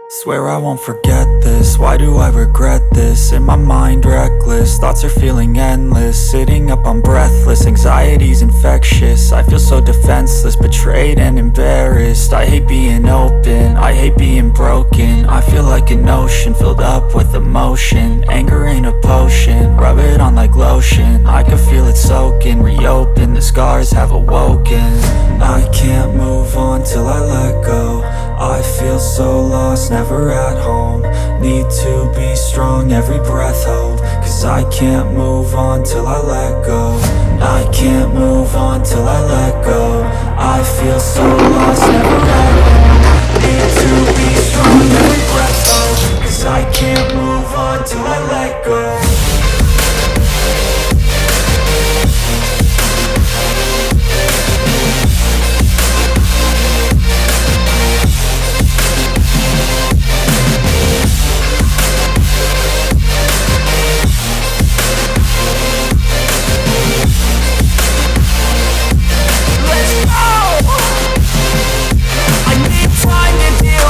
Swear I won't forget this, why do I regret this? In my mind reckless, thoughts are feeling endless. Sitting up I'm breathless, anxiety's infectious. I feel so defenseless, betrayed and embarrassed. I hate being open, I hate being broken. I feel like an ocean filled up with emotion. Anger ain't a potion, rub it on like lotion. I can feel it soaking, reopen, the scars have awoken. I can't move on till I let go. I feel so lost, never at home. Need to be strong, every breath hold. Cause I can't move on till I let go. I can't move on till I let go. I feel so lost, never at home. Need to be strong, every breath hold. Cause I can't move on till I let go.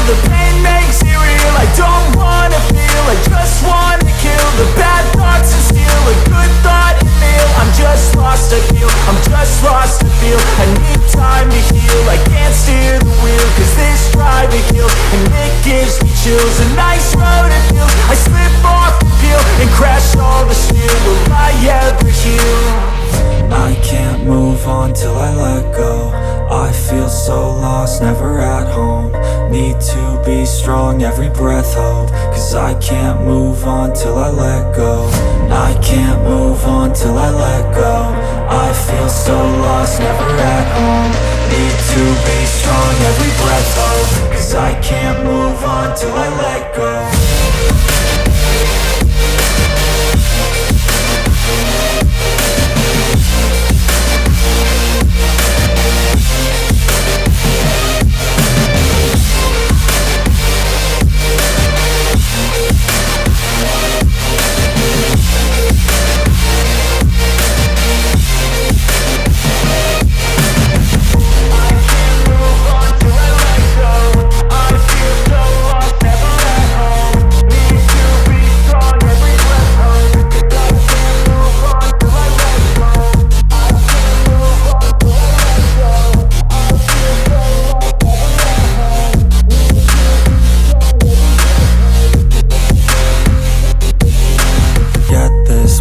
The pain makes it real, I don't wanna feel, I just wanna kill the bad thoughts and steal a good thought and meal. I'm just lost, I feel, I'm just lost, I feel. I need time to heal, I can't steer the wheel. Cause this drive it kills, and it gives me chills. A nice road it feels, I slip off the peel and crash all the steel. Will I ever heal? I can't move on till I let go. I feel so lost, never at home. Need to be strong, every breath hold. Cause I can't move on till I let go. I can't move on till I let go. I feel so lost, never at home. Need to be strong, every breath hold. Cause I can't move on till I let go.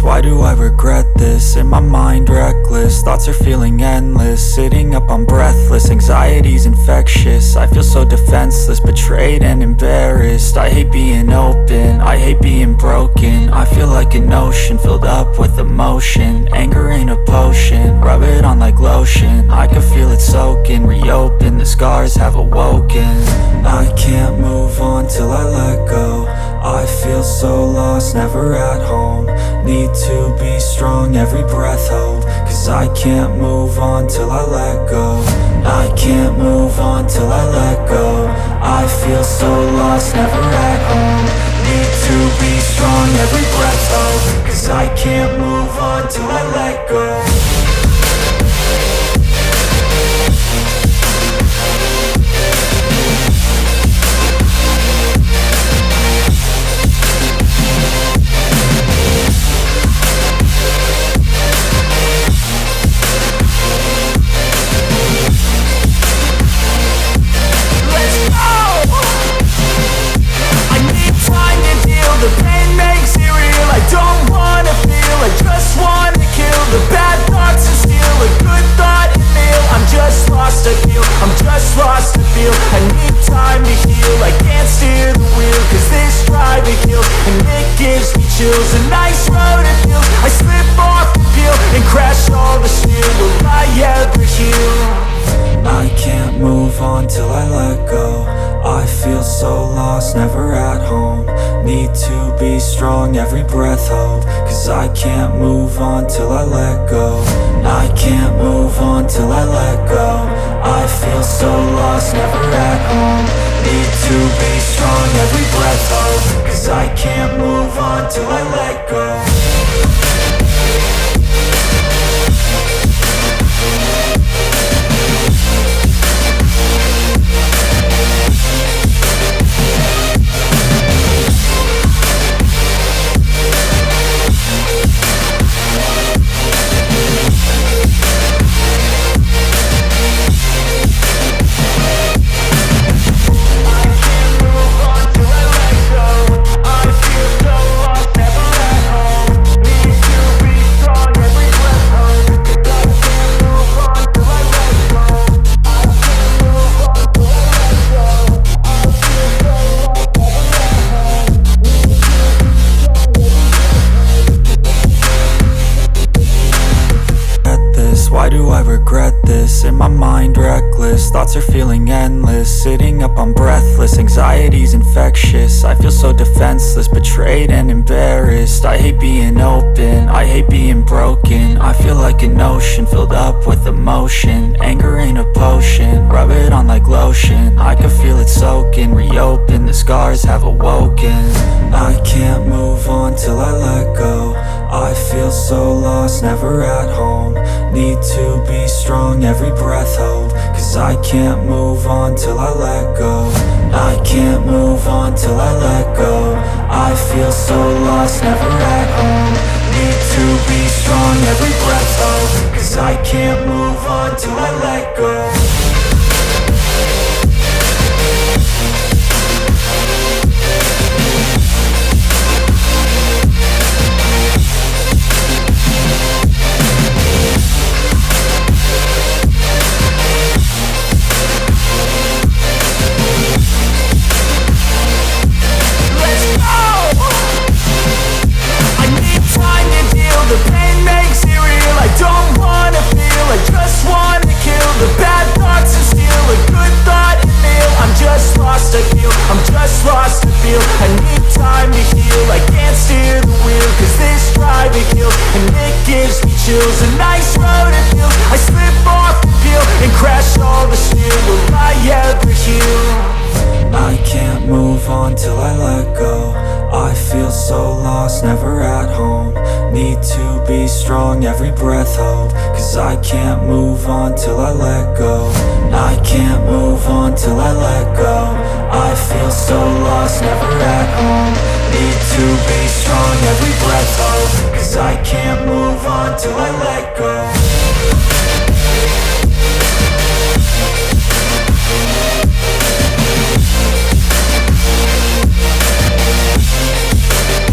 Why do I regret this? In my mind reckless, thoughts are feeling endless. Sitting up I'm breathless, anxiety's infectious. I feel so defenseless, betrayed and embarrassed. I hate being open, I hate being broken. I feel like an ocean filled up with emotion. Anger ain't a potion, rub it on like lotion. I can feel it soaking, reopen, the scars have awoken. I can't move on till I let go. I feel so lost, never at home. Need to be strong, every breath hold. Cause I can't move on till I let go. I can't move on till I let go. I feel so lost, never at home. Need to be strong, every breath hold. Cause I can't move on till I let go. The pain makes it real, I don't wanna feel, I just wanna kill the bad thoughts and steal a good thought and meal. I'm just lost, I feel, I'm just lost, I feel. I need time to heal, I can't steer the wheel. Cause this drive it kills, and it gives me chills. A nice road it feels, I slip off the peel and crash all the steel. Will I ever heal? I can't move on till I let go. I feel so lost, never at home. Need to be strong, every breath hold. Cause I can't move on till I let go. I can't move on till I let go. I feel so lost, never at home. Need to be strong, every breath hold. Cause I can't move on till I let go. thoughts are feeling endless. Sitting up, I'm breathless, anxiety's infectious. I feel so defenseless, betrayed and embarrassed. I hate being open, I hate being broken. I feel like an ocean filled up with emotion. Anger ain't a potion, rub it on like lotion. I can feel it soaking, reopen, the scars have awoken. I can't move on till I let go. I feel so lost, never at home. Need to be strong, every breath hold. Cause I can't move on till I let go. I can't move on till I let go. I feel so lost, never at home. Need to be strong, every breath hold. Cause I can't move on till I let go. The pain makes it real. I don't wanna feel, I just wanna kill the bad thoughts and steal a good thought and meal. I'm just lost, I feel, I'm just lost, I feel. I need time to heal, I can't steer the wheel. Cause this drive it kills, and it gives me chills. A nice road it feels, I slip off and peel, and crash all the steel. Will I ever heal? I can't move on till I let go. I feel so lost, never at home. Need to be strong, every breath hold. Cause I can't move on till I let go. I can't move on till I let go. I feel so lost, never at home. Need to be strong, every breath hold. Cause I can't move on till I let go.